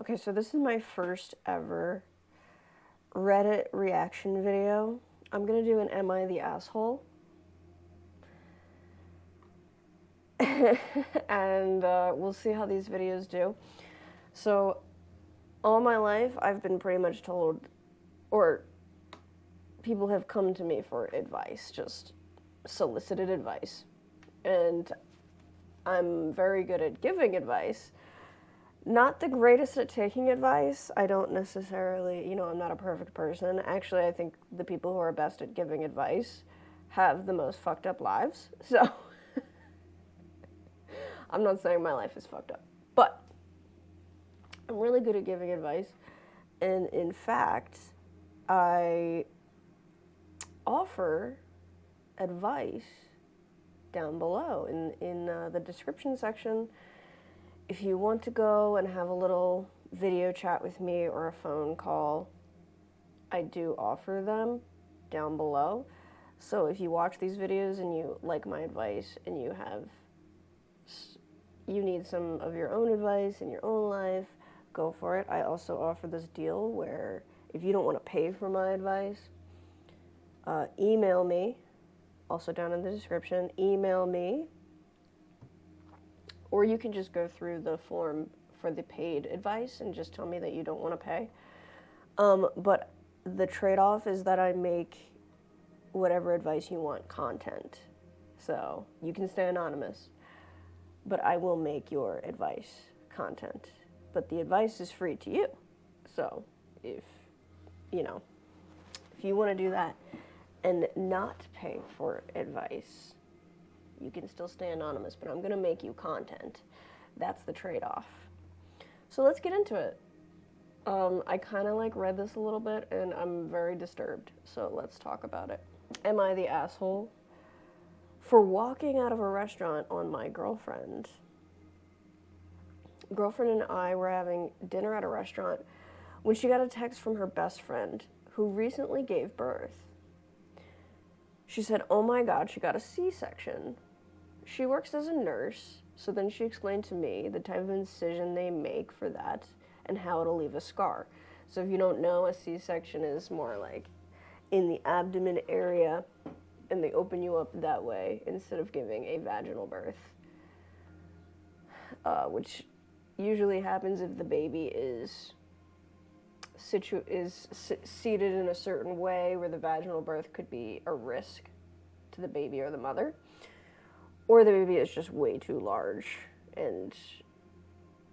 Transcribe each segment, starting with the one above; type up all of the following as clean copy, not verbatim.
Okay, so this is my first ever Reddit reaction video. I'm gonna do an Am I the Asshole? And we'll see how these videos do. So, all my life, I've been pretty much told, or people have come to me for advice, just solicited advice. And I'm very good at giving advice. Not the greatest at taking advice. I don't necessarily, I'm not a perfect person. Actually, I think the people who are best at giving advice have the most fucked up lives. So, I'm not saying my life is fucked up. But I'm really good at giving advice. And in fact, I offer advice down below in the description section. If you want to go and have a little video chat with me or a phone call, I do offer them down below. So if you watch these videos and you like my advice and you need some of your own advice in your own life, go for it. I also offer this deal where if you don't want to pay for my advice, email me, also down in the description, email me, or you can just go through the form for the paid advice and just tell me that you don't want to pay. But the trade-off is that I make whatever advice you want content. So you can stay anonymous, but I will make your advice content. But the advice is free to you. So if you want to do that and not pay for advice, you can still stay anonymous, but I'm going to make you content. That's the trade-off. So let's get into it. I kind of read this a little bit and I'm very disturbed. So let's talk about it. Am I the asshole for walking out of a restaurant on my girlfriend? Girlfriend and I were having dinner at a restaurant when she got a text from her best friend who recently gave birth. She said, "Oh my God, she got a C-section." She works as a nurse, so then she explained to me the type of incision they make for that and how it'll leave a scar. So if you don't know, a C-section is more like in the abdomen area, and they open you up that way instead of giving a vaginal birth, which usually happens if the baby is seated in a certain way where the vaginal birth could be a risk to the baby or the mother, or the baby is just way too large and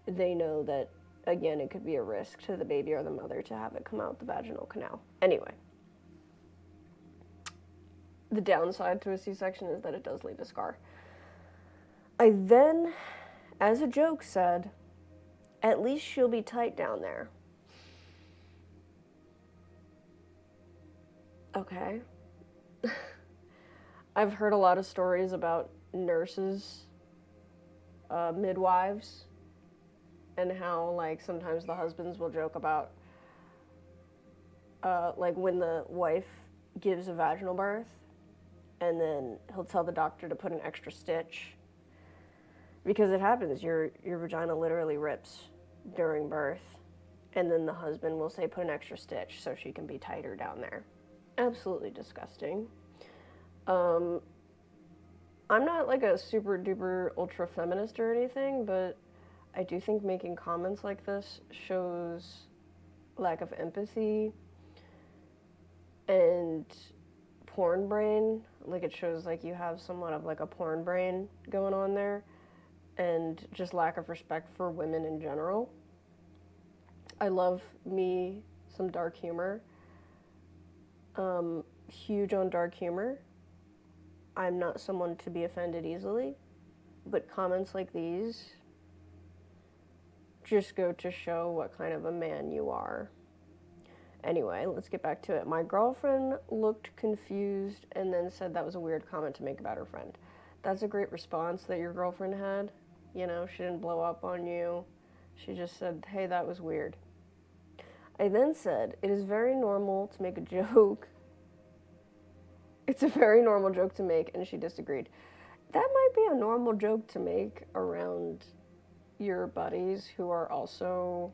they know that, again, it could be a risk to the baby or the mother to have it come out the vaginal canal. Anyway, the downside to a C-section is that it does leave a scar. I then, as a joke, said, "At least she'll be tight down there." Okay. I've heard a lot of stories about nurses, midwives, and how, sometimes the husbands will joke about, when the wife gives a vaginal birth, and then he'll tell the doctor to put an extra stitch. Because it happens, your vagina literally rips during birth, and then the husband will say, "Put an extra stitch so she can be tighter down there." Absolutely disgusting. I'm not a super duper ultra feminist or anything, but I do think making comments like this shows lack of empathy and porn brain. It shows you have somewhat of a porn brain going on there, and just lack of respect for women in general. I love me some dark humor. Huge on dark humor. I'm not someone to be offended easily, but comments like these just go to show what kind of a man you are. Anyway, let's get back to it. My girlfriend looked confused and then said that was a weird comment to make about her friend. That's a great response that your girlfriend had. She didn't blow up on you. She just said, "Hey, that was weird." I then said, "It is very normal to make a joke. It's a very normal joke to make," and she disagreed. That might be a normal joke to make around your buddies who are also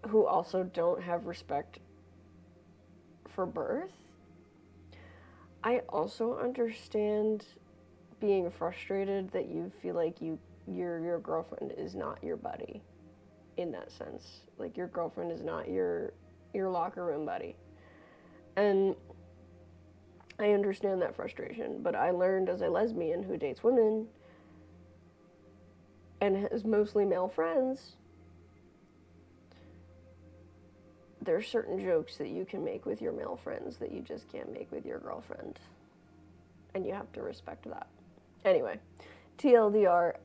who also don't have respect for birth. I also understand being frustrated that you feel like your girlfriend is not your buddy in that sense. Like, your girlfriend is not your locker room buddy. And I understand that frustration, but I learned as a lesbian who dates women and has mostly male friends, there's certain jokes that you can make with your male friends that you just can't make with your girlfriend. And you have to respect that. Anyway, TLDR,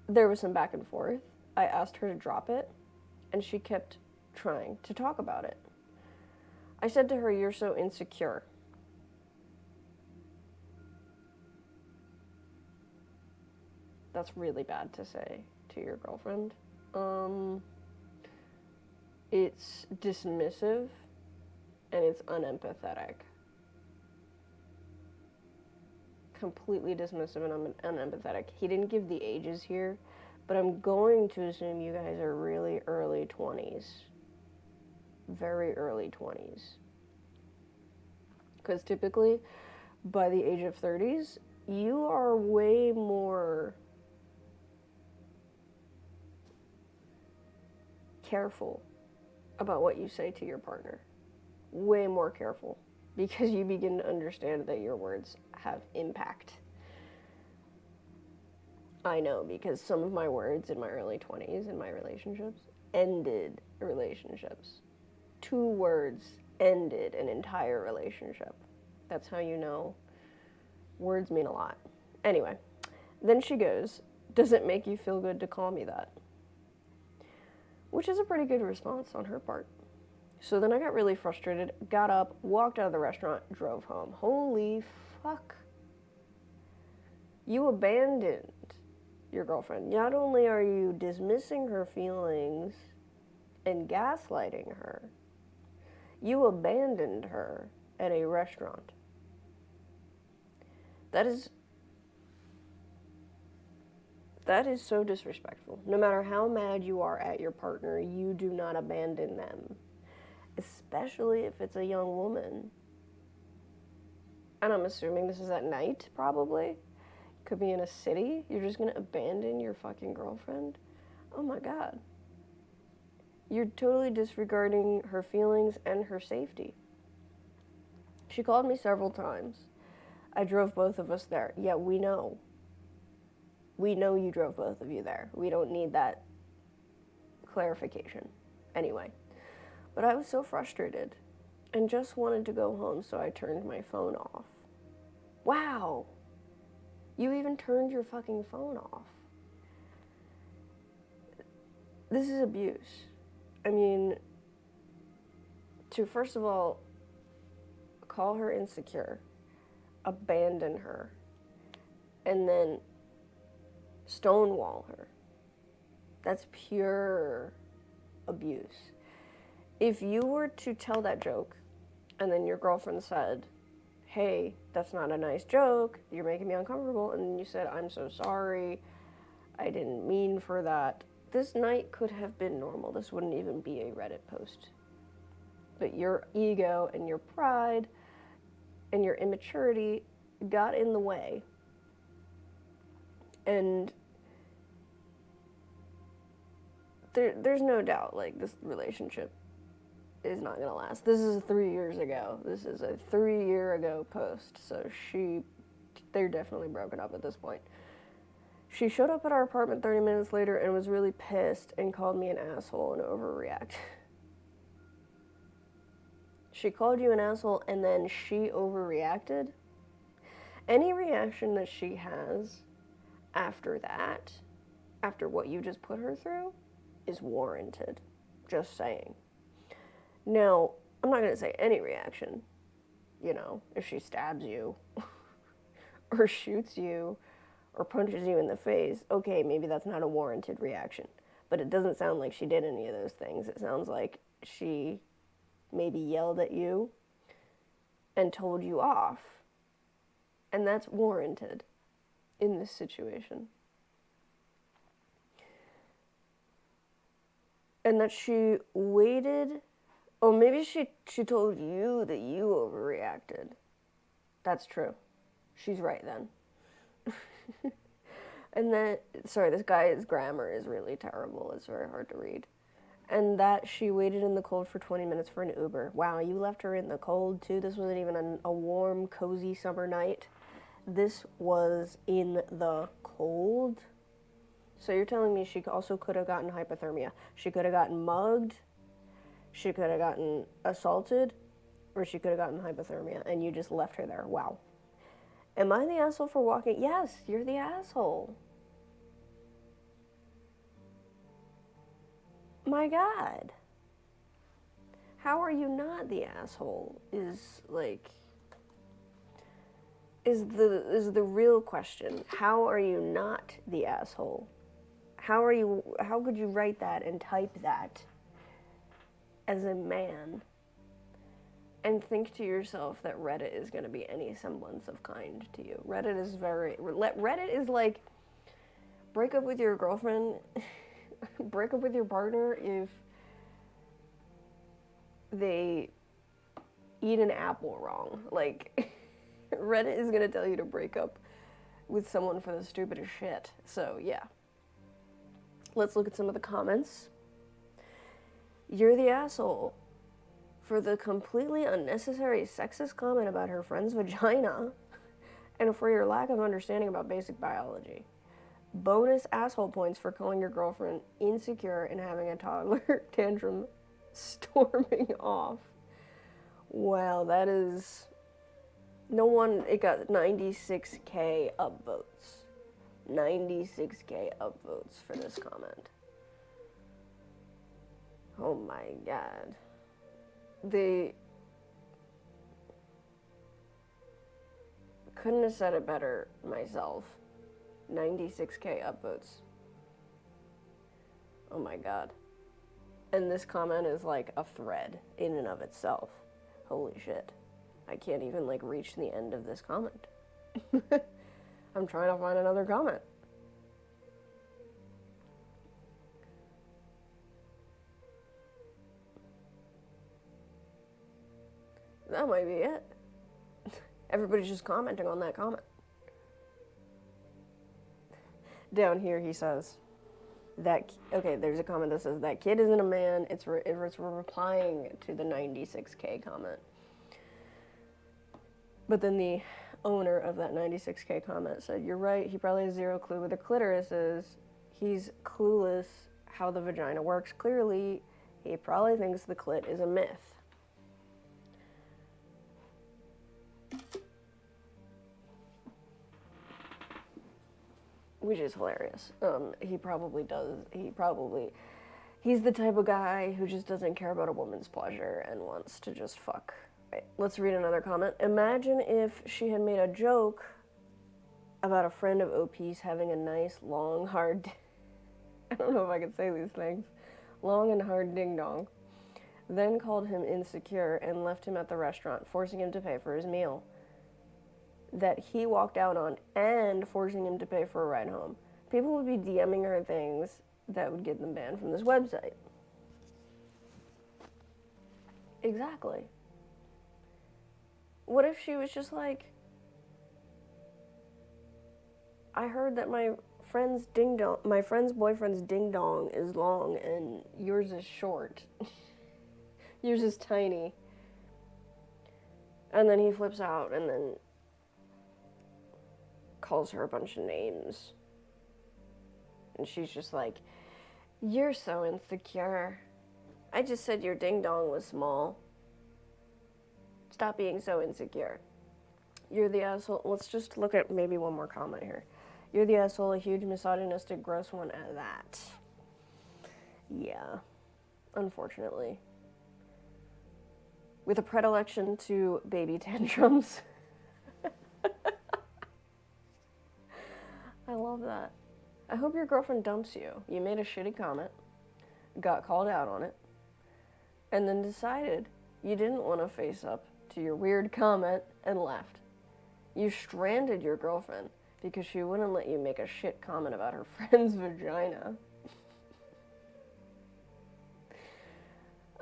there was some back and forth. I asked her to drop it, and she kept trying to talk about it. I said to her, "You're so insecure." That's really bad to say to your girlfriend. It's dismissive, and it's unempathetic. Completely dismissive and unempathetic. He didn't give the ages here, but I'm going to assume you guys are really early 20s. Very early 20s. Because typically, by the age of 30s, you are way more careful about what you say to your partner. Way more careful. Because you begin to understand that your words have impact. I know, because some of my words in my early 20s in my relationships ended relationships. 2 words ended an entire relationship. That's how you know words mean a lot. Anyway, then she goes, "Does it make you feel good to call me that?" Which is a pretty good response on her part. So then I got really frustrated, got up, walked out of the restaurant, drove home. Holy fuck. You abandoned your girlfriend. Not only are you dismissing her feelings and gaslighting her, you abandoned her at a restaurant. That is so disrespectful. No matter how mad you are at your partner, you do not abandon them. Especially if it's a young woman. And I'm assuming this is at night, probably. Could be in a city. You're just gonna abandon your fucking girlfriend? Oh my god. You're totally disregarding her feelings and her safety. She called me several times. I drove both of us there. Yeah, we know. We know you drove both of you there. We don't need that clarification. Anyway. But I was so frustrated and just wanted to go home, so I turned my phone off. Wow. You even turned your fucking phone off. This is abuse. I mean, to first of all, call her insecure, abandon her, and then stonewall her. That's pure abuse. If you were to tell that joke, and then your girlfriend said, "Hey, that's not a nice joke, you're making me uncomfortable," and then you said, "I'm so sorry, I didn't mean for that," this night could have been normal. This wouldn't even be a Reddit post. But your ego and your pride and your immaturity got in the way. And there's no doubt, like, this relationship is not gonna last. This is 3 years ago. This is a 3-year ago post, so they're definitely broken up at this point. She showed up at our apartment 30 minutes later and was really pissed and called me an asshole and overreacted. She called you an asshole and then she overreacted? Any reaction that she has after that, after what you just put her through, is warranted. Just saying. Now, I'm not going to say any reaction. You know, if she stabs you, or shoots you, or punches you in the face, okay, maybe that's not a warranted reaction. But it doesn't sound like she did any of those things. It sounds like she maybe yelled at you and told you off. And that's warranted in this situation. And that she waited. Oh, maybe she told you that you overreacted. That's true. She's right then. And then, sorry, this guy's grammar is really terrible. It's very hard to read. And that she waited in the cold for 20 minutes for an Uber. Wow, you left her in the cold too? This wasn't even a warm, cozy summer night. This was in the cold? So you're telling me she also could have gotten hypothermia. She could have gotten mugged, she could have gotten assaulted, or she could have gotten hypothermia, and you just left her there. Wow. Am I the asshole for walking? Yes, you're the asshole. My God. How are you not the asshole is the real question. How are you not the asshole? How could you write that and type that as a man and think to yourself that Reddit is going to be any semblance of kind to you? Reddit is like, break up with your girlfriend, break up with your partner if they eat an apple wrong. Like, Reddit is going to tell you to break up with someone for the stupidest shit. So, yeah. Let's look at some of the comments. You're the asshole for the completely unnecessary sexist comment about her friend's vagina and for your lack of understanding about basic biology. Bonus asshole points for calling your girlfriend insecure and having a toddler tantrum storming off. Wow, that is... No one... It got 96K upvotes. 96K upvotes for this comment. Oh my God. They couldn't have said it better myself. 96K upvotes. Oh my God. And this comment is like a thread in and of itself. Holy shit. I can't even like reach the end of this comment. I'm trying to find another comment. That might be it. Everybody's just commenting on that comment. Down here he says, okay, there's a comment that says, that kid isn't a man. It's replying to the 96K comment. But then the owner of that 96K comment said, you're right, he probably has zero clue what the clitoris is. He's clueless how the vagina works. Clearly, he probably thinks the clit is a myth. Which is hilarious. He probably does. He's the type of guy who just doesn't care about a woman's pleasure and wants to just fuck. Right, let's read another comment. Imagine if she had made a joke about a friend of OP's having a nice, long, hard... I don't know if I can say these things. Long and hard ding-dong. Then called him insecure and left him at the restaurant, forcing him to pay for his meal that he walked out on and forcing him to pay for a ride home. People would be DMing her things that would get them banned from this website. Exactly. What if she was just like, I heard that my friend's boyfriend's ding-dong is long and yours is short. Yours is tiny. And then he flips out and then calls her a bunch of names. And she's just like, you're so insecure. I just said your ding-dong was small. Stop being so insecure. You're the asshole. Let's just look at maybe one more comment here. You're the asshole, a huge misogynistic, gross one at that. Yeah, unfortunately. With a predilection to baby tantrums. I love that. I hope your girlfriend dumps you. You made a shitty comment, got called out on it, and then decided you didn't want to face up to your weird comment and left. You stranded your girlfriend because she wouldn't let you make a shit comment about her friend's vagina.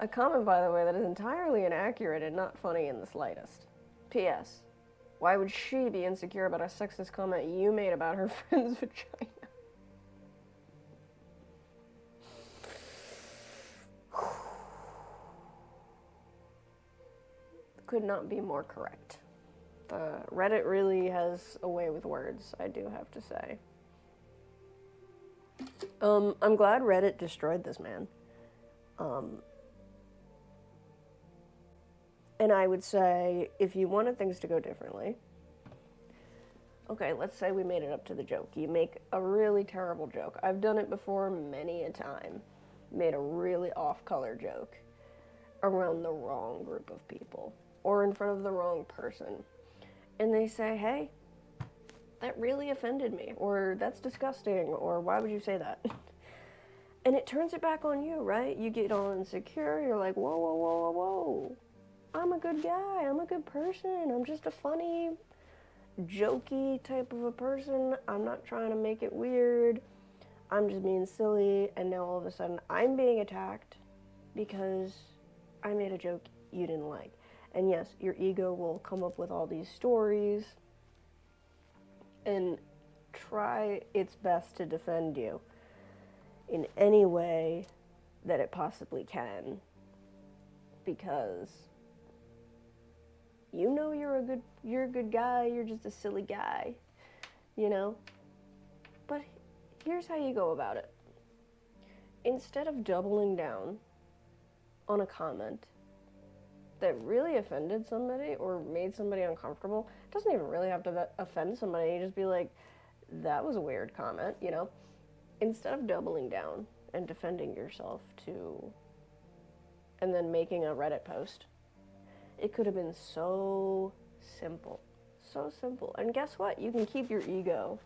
A comment, by the way, that is entirely inaccurate and not funny in the slightest. P.S. Why would she be insecure about a sexist comment you made about her friend's vagina? Could not be more correct. Reddit really has a way with words, I do have to say. I'm glad Reddit destroyed this man. And I would say, if you wanted things to go differently, okay, let's say we made it up to the joke. You make a really terrible joke. I've done it before many a time. Made a really off-color joke around the wrong group of people or in front of the wrong person. And they say, hey, that really offended me, or that's disgusting, or why would you say that? And it turns it back on you, right? You get all insecure. You're like, whoa, whoa, whoa, whoa, whoa. I'm a good guy. I'm a good person. I'm just a funny, jokey type of a person. I'm not trying to make it weird. I'm just being silly. And now all of a sudden I'm being attacked because I made a joke you didn't like. And yes, your ego will come up with all these stories and try its best to defend you in any way that it possibly can, because you know you're a good guy, you're just a silly guy, you know? But here's how you go about it. Instead of doubling down on a comment that really offended somebody or made somebody uncomfortable, it doesn't even really have to offend somebody. You just be like, that was a weird comment, you know? Instead of doubling down and defending yourself and then making a Reddit post, it could have been so simple. So simple. And guess what? You can keep your ego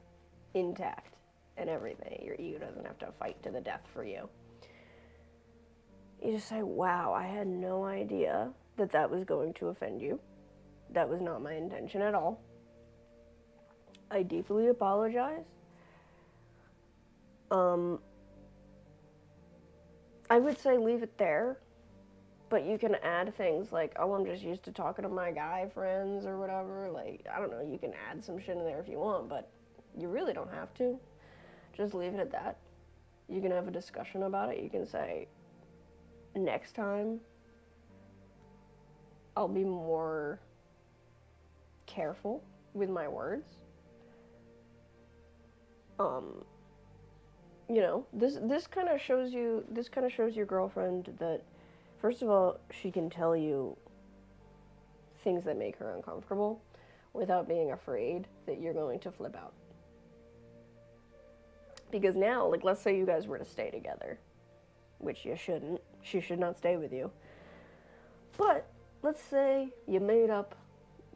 intact and everything. Your ego doesn't have to fight to the death for you. You just say, wow, I had no idea that was going to offend you. That was not my intention at all. I deeply apologize. I would say leave it there, but you can add things like, oh, I'm just used to talking to my guy friends or whatever. Like, I don't know, you can add some shit in there if you want, but you really don't have to. Just leave it at that. You can have a discussion about it. You can say, next time, I'll be more careful with my words. You know, this kind of shows your girlfriend that, first of all, she can tell you things that make her uncomfortable without being afraid that you're going to flip out. Because now, like, let's say you guys were to stay together, which you shouldn't. She should not stay with you. But let's say you made up,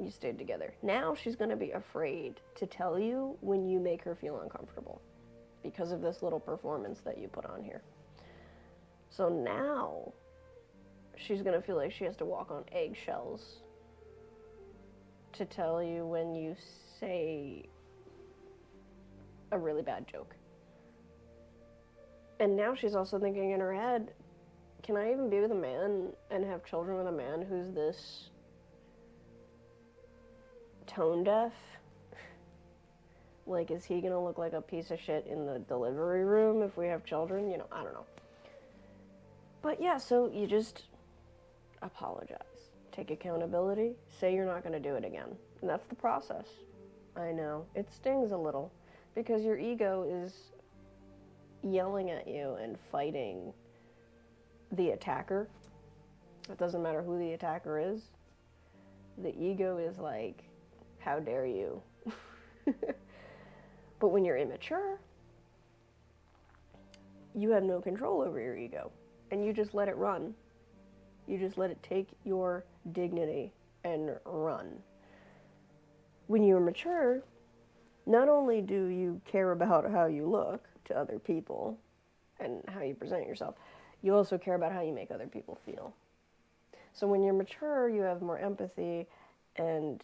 you stayed together. Now she's going to be afraid to tell you when you make her feel uncomfortable because of this little performance that you put on here. So now she's going to feel like she has to walk on eggshells to tell you when you say a really bad joke. And now she's also thinking in her head, can I even be with a man and have children with a man who's this tone deaf? Like, is he gonna look like a piece of shit in the delivery room if we have children? You know, I don't know. But yeah, so you just apologize. Take accountability. Say you're not gonna do it again. And that's the process. I know. It stings a little because your ego is yelling at you and fighting the attacker. It doesn't matter who the attacker is. The ego is like, how dare you? But when you're immature, you have no control over your ego, and you just let it run. You just let it take your dignity and run. When you're mature, not only do you care about how you look to other people and how you present yourself, you also care about how you make other people feel. So when you're mature, you have more empathy, and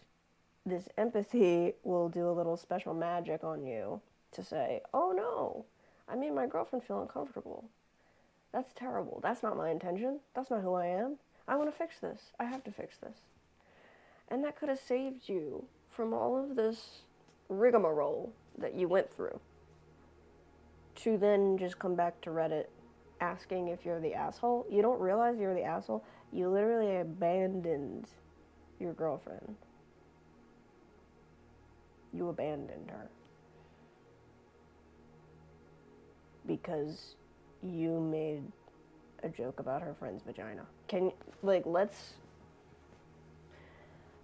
this empathy will do a little special magic on you to say, oh no, I made my girlfriend feel uncomfortable. That's terrible. That's not my intention. That's not who I am. I want to fix this. I have to fix this. And that could have saved you from all of this rigmarole that you went through to then just come back to Reddit asking if you're the asshole. You don't realize you're the asshole. You literally abandoned your girlfriend. You abandoned her. Because you made a joke about her friend's vagina.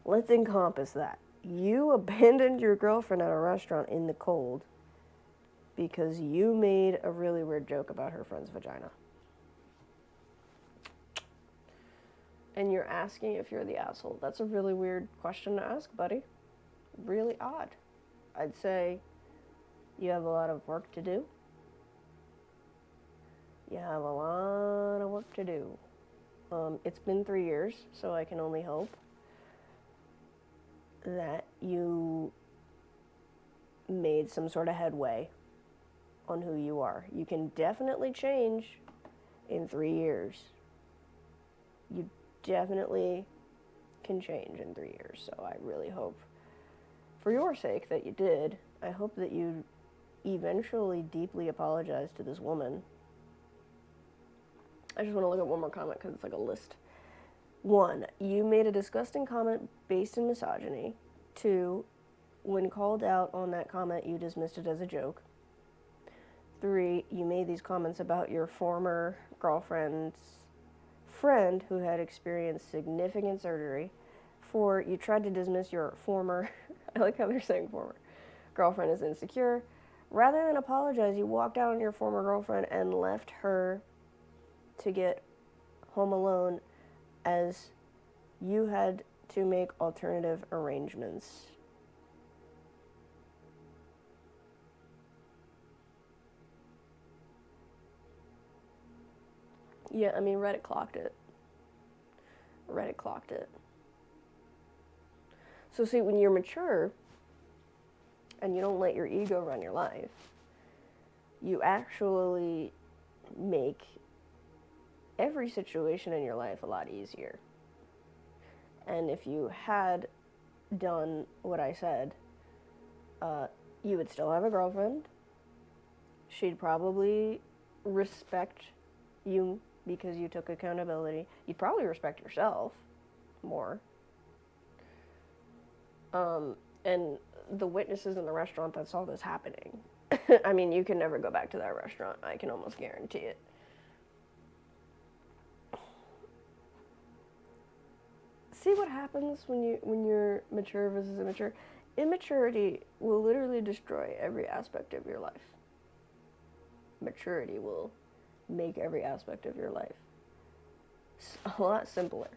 Let's encompass that. You abandoned your girlfriend at a restaurant in the cold because you made a really weird joke about her friend's vagina. And you're asking if you're the asshole. That's a really weird question to ask, buddy. Really odd. I'd say you have a lot of work to do. You have a lot of work to do. It's been 3 years, so I can only hope that you made some sort of headway on who you are. You can definitely change in 3 years. You definitely can change in 3 years, so I really hope, for your sake, that you did. I hope that you eventually deeply apologize to this woman. I just want to look at one more comment because it's like a list. 1, you made a disgusting comment based in misogyny. 2, when called out on that comment, you dismissed it as a joke. 3, you made these comments about your former girlfriend's friend who had experienced significant surgery. 4, you tried to dismiss your former, I like how they're saying former, girlfriend is insecure. Rather than apologize, you walked out on your former girlfriend and left her to get home alone as you had to make alternative arrangements. Yeah, I mean, Reddit clocked it. Reddit clocked it. So see, when you're mature and you don't let your ego run your life, you actually make every situation in your life a lot easier. And if you had done what I said, you would still have a girlfriend. She'd probably respect you because you took accountability. You'd probably respect yourself more. And the witnesses in the restaurant that saw this happening, I mean, you can never go back to that restaurant. I can almost guarantee it. See what happens when you're mature versus immature? Immaturity will literally destroy every aspect of your life. Maturity will make every aspect of your life a lot simpler.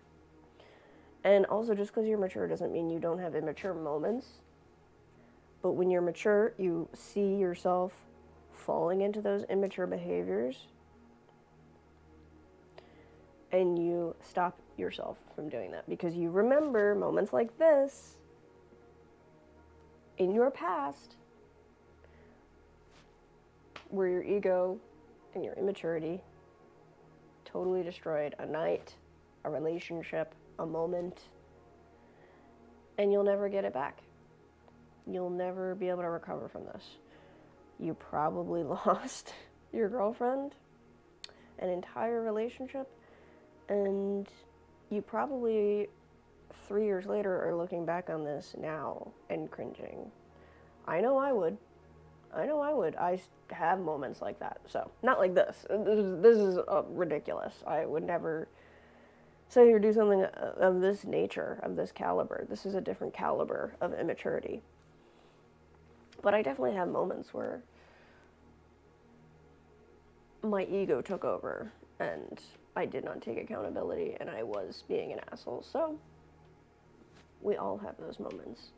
And also, just because you're mature doesn't mean you don't have immature moments. But when you're mature, you see yourself falling into those immature behaviors, and you stop yourself from doing that because you remember moments like this in your past where your ego and your immaturity totally destroyed a night, a relationship, a moment, and you'll never get it back. You'll never be able to recover from this. You probably lost your girlfriend, an entire relationship, and you probably 3 years later are looking back on this now and cringing. I know I would. I have moments like that. So, not like this. This is ridiculous. I would never say or do something of this nature, of this caliber. This is a different caliber of immaturity. But I definitely have moments where my ego took over and I did not take accountability and I was being an asshole. So, we all have those moments.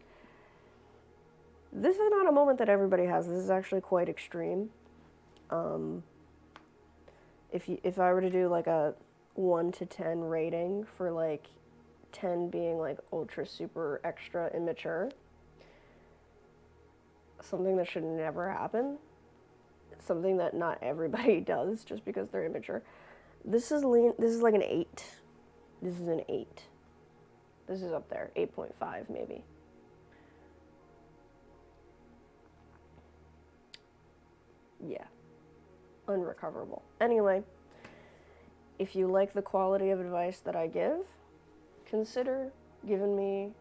This is not a moment that everybody has. This is actually quite extreme. If I were to do like a 1 to 10 rating for like 10 being like ultra super extra immature, something that should never happen, something that not everybody does just because they're immature, This is like an 8. This is an 8. This is up there, 8.5 maybe. Yeah, unrecoverable. Anyway, if you like the quality of advice that I give, consider giving me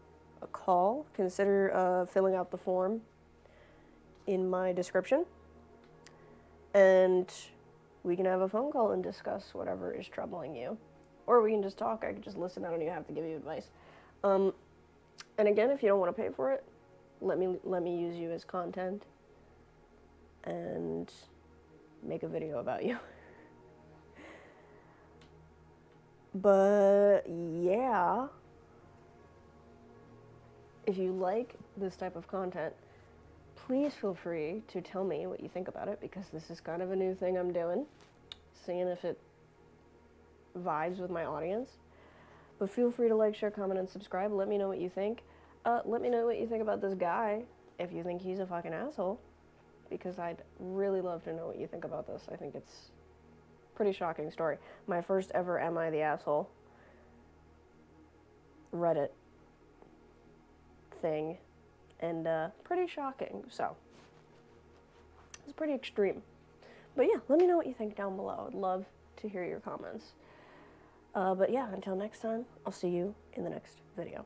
a call. Consider filling out the form in my description, and we can have a phone call and discuss whatever is troubling you. Or we can just talk. I can just listen. I don't even have to give you advice. And again, if you don't want to pay for it, let me use you as content and make a video about you. But yeah, if you like this type of content, please feel free to tell me what you think about it, because this is kind of a new thing I'm doing, seeing if it vibes with my audience. But feel free to like, share, comment, and subscribe. Let me know what you think. Let me know what you think about this guy, if you think he's a fucking asshole, because I'd really love to know what you think about this. I think it's a pretty shocking story. My first ever Am I the Asshole Reddit thing, and pretty shocking, so it's pretty extreme. But yeah, let me know what you think down below. I'd love to hear your comments. But yeah, until next time, I'll see you in the next video.